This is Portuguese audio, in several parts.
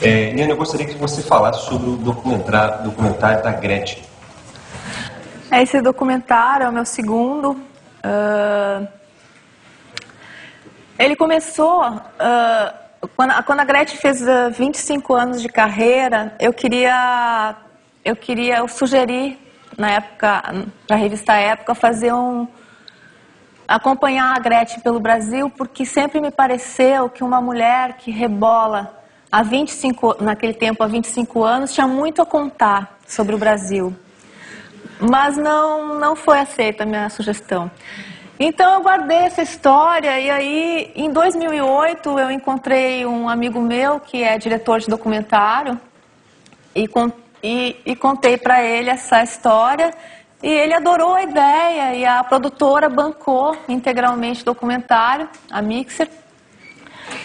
Liane, eu gostaria que você falasse sobre o documentário da Gretchen. Esse documentário é o meu segundo. Ele começou... Quando a Gretchen fez 25 anos de carreira, eu sugeri, na época, para a revista Época, acompanhar a Gretchen pelo Brasil, porque sempre me pareceu que uma mulher que rebola naquele tempo, há 25 anos, tinha muito a contar sobre o Brasil. Mas não foi aceita a minha sugestão. Então eu guardei essa história e aí, em 2008, eu encontrei um amigo meu que é diretor de documentário e contei para ele essa história e ele adorou a ideia e a produtora bancou integralmente o documentário, a Mixer.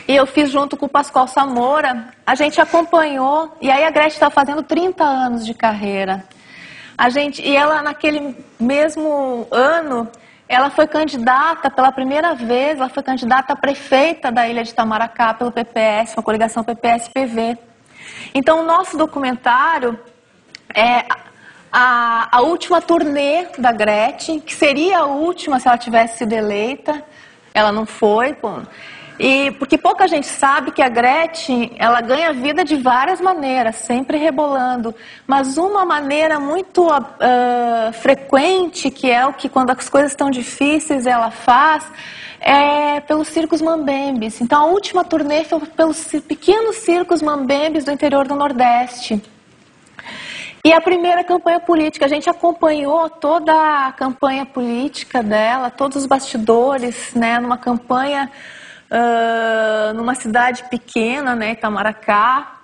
E eu fiz junto com o Pascoal Samora, a gente acompanhou, e aí a Gretchen estava fazendo 30 anos de carreira. E ela, naquele mesmo ano, ela foi candidata pela primeira vez, ela foi candidata a prefeita da ilha de Itamaracá pelo PPS, uma coligação PPS-PV. Então o nosso documentário é a última turnê da Gretchen, que seria a última se ela tivesse sido eleita, ela não foi, e porque pouca gente sabe que a Gretchen, ela ganha vida de várias maneiras, sempre rebolando, mas uma maneira muito frequente, que é o que quando as coisas estão difíceis ela faz, é pelos circos mambembes. Então a última turnê foi pelos pequenos circos mambembes do interior do Nordeste. E a primeira campanha política, a gente acompanhou toda a campanha política dela, todos os bastidores, né, numa campanha... numa cidade pequena, né, Itamaracá,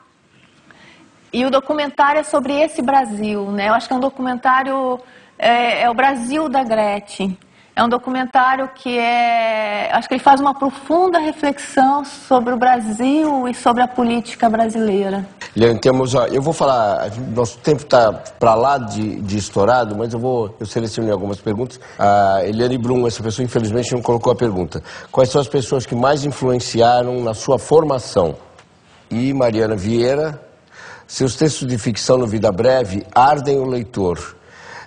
e o documentário é sobre esse Brasil, né? Eu acho que é um documentário, é o Brasil da Gretchen. É um documentário que acho que ele faz uma profunda reflexão sobre o Brasil e sobre a política brasileira. Liane, eu vou falar, nosso tempo está para lá de estourado, mas eu selecionei algumas perguntas. A Eliane Brum, essa pessoa infelizmente não colocou a pergunta. Quais são as pessoas que mais influenciaram na sua formação? E Mariana Vieira, seus textos de ficção no Vida Breve ardem o leitor,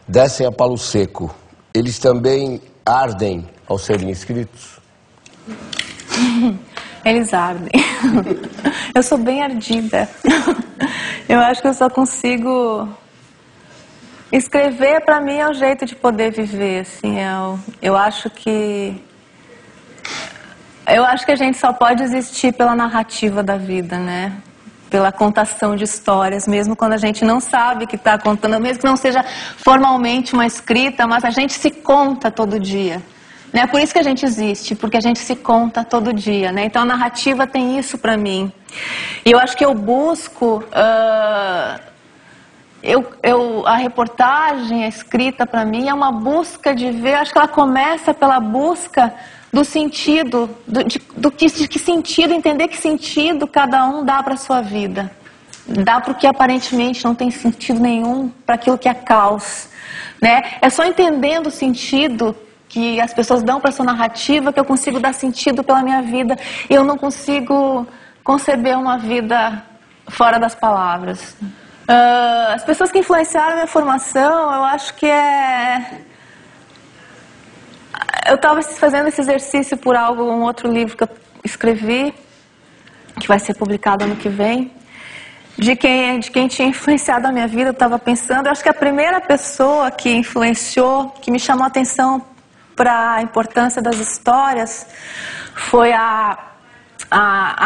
descem a palo seco. Eles também ardem ao serem escritos? Eles ardem. Eu sou bem ardida. Eu acho que eu só consigo... Escrever, para mim, é o jeito de poder viver, assim. Eu acho que a gente só pode existir pela narrativa da vida, né? Pela contação de histórias, mesmo quando a gente não sabe que está contando, mesmo que não seja formalmente uma escrita, mas a gente se conta todo dia. Né? Por isso que a gente existe, porque a gente se conta todo dia. Né? Então a narrativa tem isso para mim. E eu acho que eu busco... a reportagem, a escrita para mim é uma busca de ver, acho que ela começa pela busca do sentido, de que sentido, entender que sentido cada um dá para a sua vida. Dá para o que aparentemente não tem sentido nenhum, para aquilo que é caos. Né? É só entendendo o sentido que as pessoas dão para a sua narrativa que eu consigo dar sentido pela minha vida. E eu não consigo conceber uma vida fora das palavras. As pessoas que influenciaram a minha formação, eu acho que eu estava fazendo esse exercício por um outro livro que eu escrevi, que vai ser publicado ano que vem, de quem tinha influenciado a minha vida. Eu estava pensando, eu acho que a primeira pessoa que influenciou, que me chamou a atenção para a importância das histórias, foi a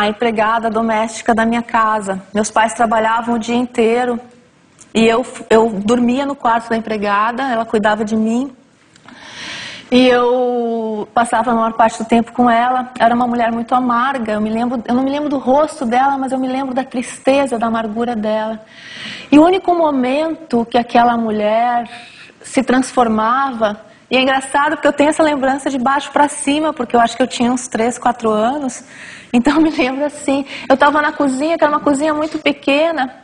empregada doméstica da minha casa. Meus pais trabalhavam o dia inteiro e eu dormia no quarto da empregada, ela cuidava de mim. E eu passava a maior parte do tempo com ela. Era uma mulher muito amarga. Eu não me lembro do rosto dela, mas eu me lembro da tristeza, da amargura dela. E o único momento que aquela mulher se transformava... E é engraçado porque eu tenho essa lembrança de baixo para cima, porque eu acho que eu tinha uns 3, 4 anos. Então eu me lembro assim, eu estava na cozinha, que era uma cozinha muito pequena,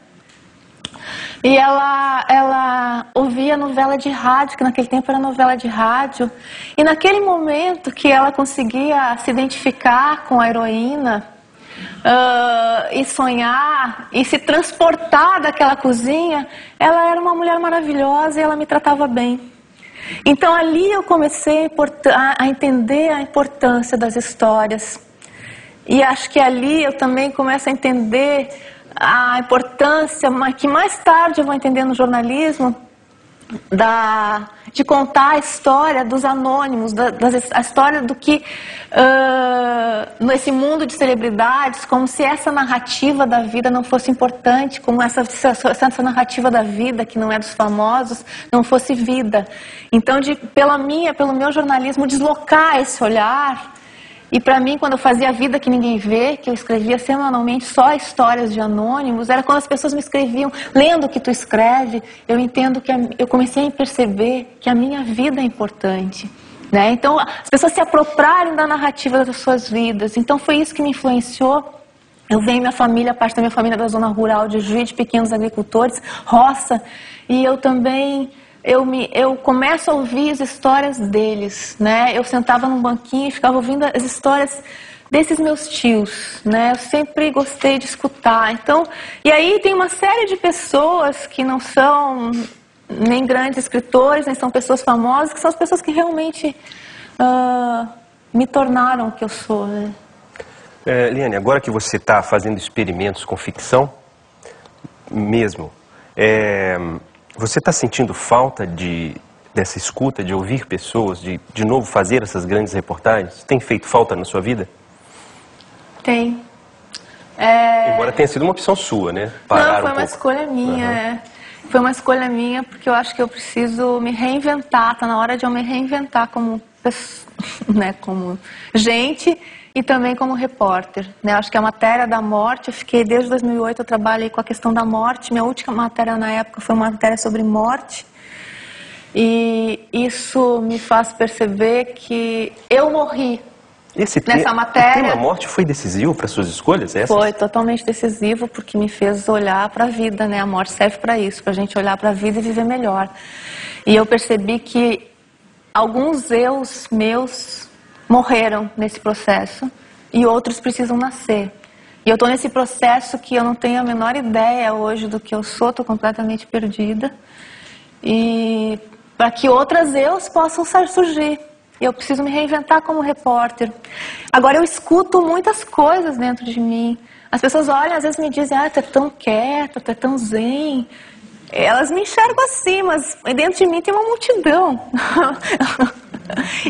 e ela ouvia novela de rádio, que naquele tempo era novela de rádio. E naquele momento que ela conseguia se identificar com a heroína, e sonhar e se transportar daquela cozinha, ela era uma mulher maravilhosa e ela me tratava bem. Então ali eu comecei a entender a importância das histórias. E acho que ali eu também começo a entender a importância, que mais tarde eu vou entender no jornalismo, de contar a história dos anônimos, a história do que, nesse mundo de celebridades, como se essa narrativa da vida não fosse importante, como essa narrativa da vida, que não é dos famosos, não fosse vida. Então, pelo meu jornalismo, deslocar esse olhar. E para mim, quando eu fazia a Vida que Ninguém Vê, que eu escrevia semanalmente só histórias de anônimos, era quando as pessoas me escreviam, lendo o que tu escreve, eu comecei a perceber que a minha vida é importante. Né? Então, as pessoas se apropriarem da narrativa das suas vidas. Então, foi isso que me influenciou. Eu venho, parte da minha família da zona rural de Juiz, de pequenos agricultores, roça, e eu também... Eu começo a ouvir as histórias deles, né? Eu sentava num banquinho e ficava ouvindo as histórias desses meus tios, né? Eu sempre gostei de escutar. Então, e aí tem uma série de pessoas que não são nem grandes escritores, nem são pessoas famosas, que são as pessoas que realmente me tornaram o que eu sou, né? Liane, agora que você está fazendo experimentos com ficção, mesmo, você está sentindo falta dessa escuta, de ouvir pessoas, de novo fazer essas grandes reportagens? Tem feito falta na sua vida? Tem. Embora tenha sido uma opção sua, né? Não, foi uma escolha minha, Foi uma escolha minha, porque eu acho que eu preciso me reinventar. Está na hora de eu me reinventar como pessoa, né? Como gente e também como repórter. Né? Acho que a matéria da morte, eu fiquei desde 2008, eu trabalhei com a questão da morte. Minha última matéria na época foi uma matéria sobre morte. E isso me faz perceber que eu morri nessa matéria. O tema morte foi decisivo para suas escolhas? Essas? Foi totalmente decisivo, porque me fez olhar para a vida. Né? A morte serve para isso, para a gente olhar para a vida e viver melhor. E eu percebi que alguns eus meus morreram nesse processo e outros precisam nascer. E eu estou nesse processo que eu não tenho a menor ideia hoje do que eu sou, estou completamente perdida. E para que outras eus possam surgir. Eu preciso me reinventar como repórter. Agora eu escuto muitas coisas dentro de mim. As pessoas olham, às vezes me dizem, tu é tão quieta, tu é tão zen. Elas me enxergam assim, mas dentro de mim tem uma multidão.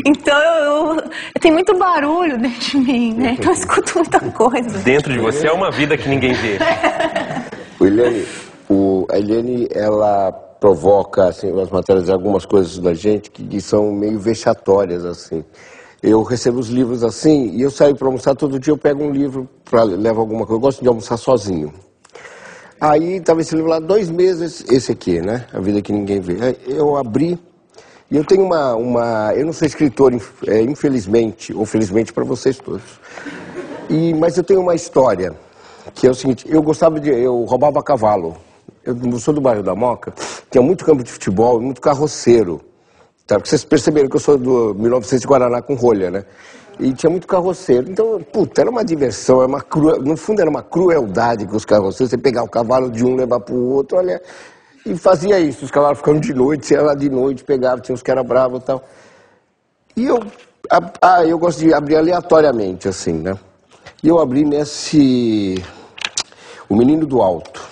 Então, tem muito barulho dentro de mim, né? Então eu escuto muita coisa. Dentro de você é uma vida que ninguém vê. A Eliane, ela provoca, assim, nas matérias, algumas coisas da gente que são meio vexatórias, assim. Eu recebo os livros assim, e eu saio para almoçar todo dia, eu pego um livro, levo alguma coisa. Eu gosto de almoçar sozinho. Aí estava esse livro lá 2 meses, esse aqui, né? A Vida que Ninguém Vê. Aí eu abri, e eu tenho eu não sou escritor, infelizmente, ou felizmente para vocês todos. Mas eu tenho uma história, que é o seguinte, eu roubava cavalo. Eu sou do bairro da Moca, tinha muito campo de futebol, muito carroceiro. Tá? Porque vocês perceberam que eu sou do 1900 de Guaraná com rolha, né? E tinha muito carroceiro. Então, era uma diversão, no fundo era uma crueldade com os carroceiros. Você pegar o cavalo de um, levar para o outro, olha... E fazia isso, os cavalos ficando de noite, você ia lá de noite, pegava, tinha uns que eram bravos e tal. E eu gosto de abrir aleatoriamente, assim, né? E eu abri nesse... O Menino do Alto,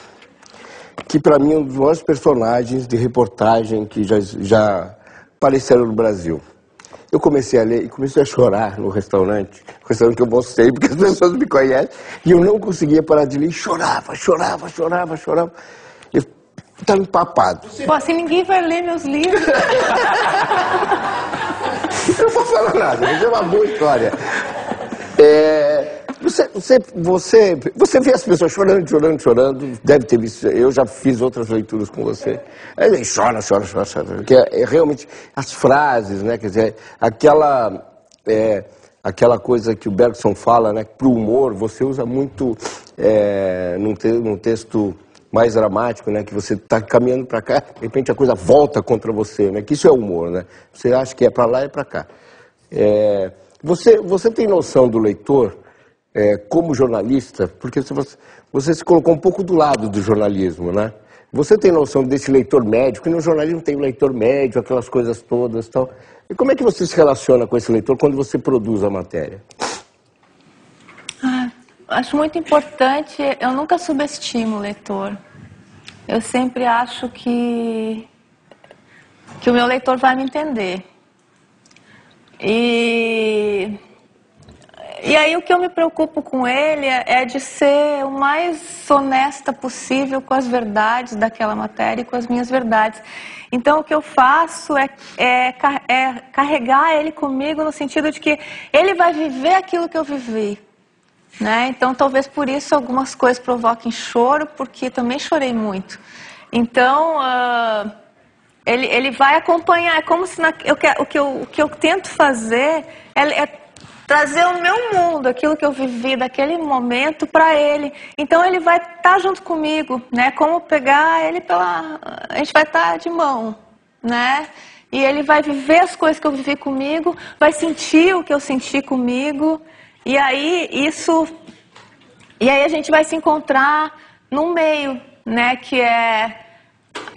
que para mim é um dos maiores personagens de reportagem que já apareceram no Brasil. Eu comecei a ler e comecei a chorar no restaurante que eu mostrei, porque as pessoas me conhecem, e eu não conseguia parar de ler, e chorava. Eu estava empapado. Pô, assim ninguém vai ler meus livros. Eu não vou falar nada, mas é uma boa história. Você vê as pessoas chorando, deve ter visto, eu já fiz outras leituras com você. Aí chora, que é realmente as frases, né, quer dizer, aquela coisa que o Bergson fala, né, pro humor, você usa muito num texto mais dramático, né, que você está caminhando para cá, de repente a coisa volta contra você, né, que isso é humor, né, você acha que é para lá e para cá. Você tem noção do leitor como jornalista, porque você se colocou um pouco do lado do jornalismo, né? Você tem noção desse leitor médio, que no jornalismo tem o leitor médio, aquelas coisas todas e tal. E como é que você se relaciona com esse leitor quando você produz a matéria? Acho muito importante, eu nunca subestimo o leitor. Eu sempre acho que o meu leitor vai me entender. E aí o que eu me preocupo com ele é de ser o mais honesta possível com as verdades daquela matéria e com as minhas verdades. Então o que eu faço é carregar ele comigo no sentido de que ele vai viver aquilo que eu vivi. Né? Então talvez por isso algumas coisas provoquem choro, porque também chorei muito. Então ele vai acompanhar, é como se o que eu tento fazer é trazer o meu mundo, aquilo que eu vivi daquele momento para ele. Então ele vai estar junto comigo, né? Como pegar ele a gente vai estar de mão, né? E ele vai viver as coisas que eu vivi comigo, vai sentir o que eu senti comigo. E aí a gente vai se encontrar num meio, né, que é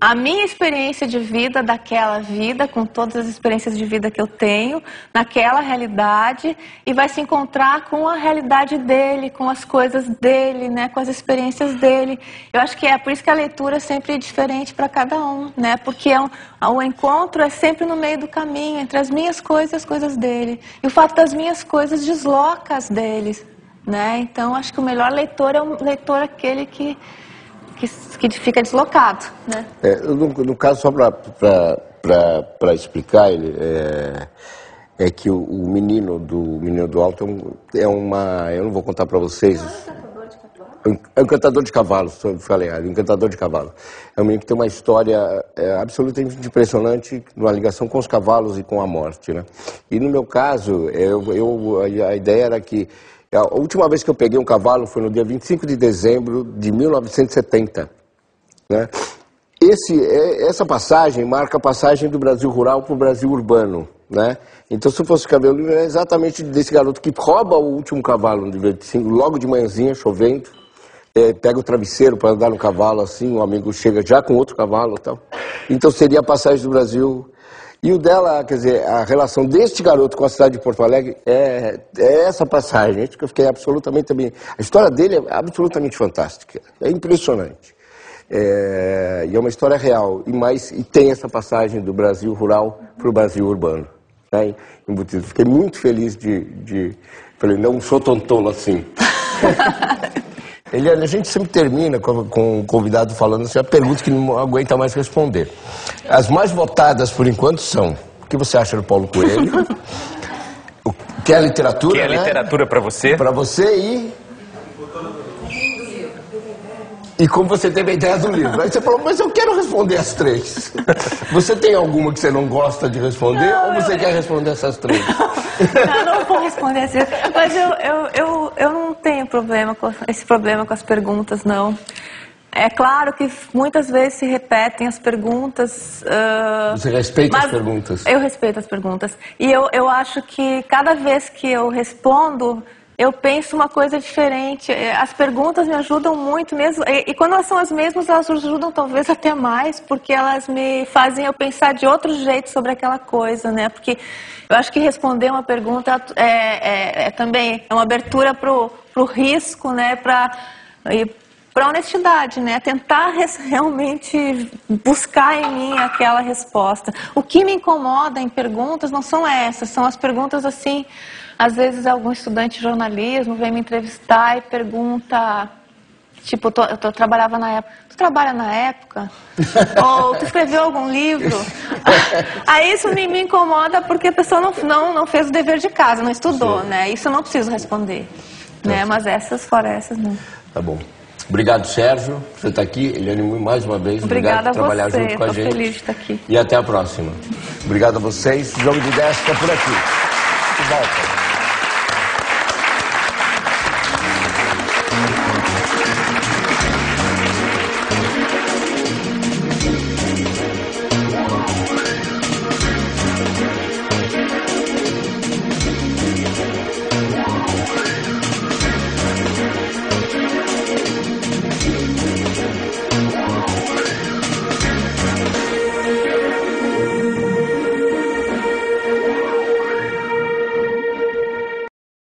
a minha experiência de vida daquela vida, com todas as experiências de vida que eu tenho, naquela realidade, e vai se encontrar com a realidade dele, com as coisas dele, né, com as experiências dele. Eu acho que é por isso que a leitura é sempre diferente para cada um, né, porque o encontro é sempre no meio do caminho, entre as minhas coisas e as coisas dele. E o fato das minhas coisas desloca as deles, né, então acho que o melhor leitor é o leitor aquele que fica deslocado, né? No caso, só para explicar, ele é que o menino do Alto eu não vou contar para vocês. É um encantador de cavalos, falei errado, um encantador de cavalos. É um menino que tem uma história absolutamente impressionante, uma ligação com os cavalos e com a morte, né? E no meu caso, a ideia era que a última vez que eu peguei um cavalo foi no dia 25 de dezembro de 1970. Né? Essa passagem marca a passagem do Brasil rural para o Brasil urbano. Né? Então, se eu fosse escrever o livro, é exatamente desse garoto que rouba o último cavalo no dia 25, logo de manhãzinha, chovendo, pega o travesseiro para andar no cavalo, assim, o amigo chega já com outro cavalo e tal. Então, seria a passagem do Brasil. E o dela, quer dizer, a relação deste garoto com a cidade de Porto Alegre é essa passagem. Acho que eu fiquei absolutamente também... A história dele é absolutamente fantástica, é impressionante. E é uma história real, e tem essa passagem do Brasil rural para o Brasil urbano. Né, embutido. Fiquei muito feliz Falei, não sou tontolo assim. Eliane, a gente sempre termina com o convidado falando assim, a pergunta que não aguenta mais responder. As mais votadas, por enquanto, são: o que você acha do Paulo Coelho? O que é a literatura, que é a literatura para você? Para você e como você teve a ideia do livro. Aí você falou, mas eu quero responder as três. Você tem alguma que você não gosta de responder, ou você quer responder essas três? Eu não vou responder assim, mas eu não tenho esse problema com as perguntas, não. É claro que muitas vezes se repetem as perguntas. Você respeita as perguntas? Eu respeito as perguntas. E eu acho que cada vez que eu respondo, eu penso uma coisa diferente. As perguntas me ajudam muito mesmo. E quando elas são as mesmas, elas ajudam talvez até mais, porque elas me fazem eu pensar de outro jeito sobre aquela coisa, né? Porque eu acho que responder uma pergunta também é uma abertura pro risco, né? Para honestidade, né? Tentar realmente buscar em mim aquela resposta. O que me incomoda em perguntas não são essas, são as perguntas assim. Às vezes algum estudante de jornalismo vem me entrevistar e pergunta, tipo, eu trabalhava na época, tu trabalha na época? Ou tu escreveu algum livro? Aí isso me incomoda porque a pessoa não fez o dever de casa, não estudou, né? Isso eu não preciso responder, né? Mas fora essas, não. Tá bom. Obrigado, Sérgio, por você estar aqui. Eliane, mais uma vez, obrigado por trabalhar junto com a gente. Feliz de estar aqui. E até a próxima. Obrigado a vocês. O Jogo de 10 fica por aqui. Volta.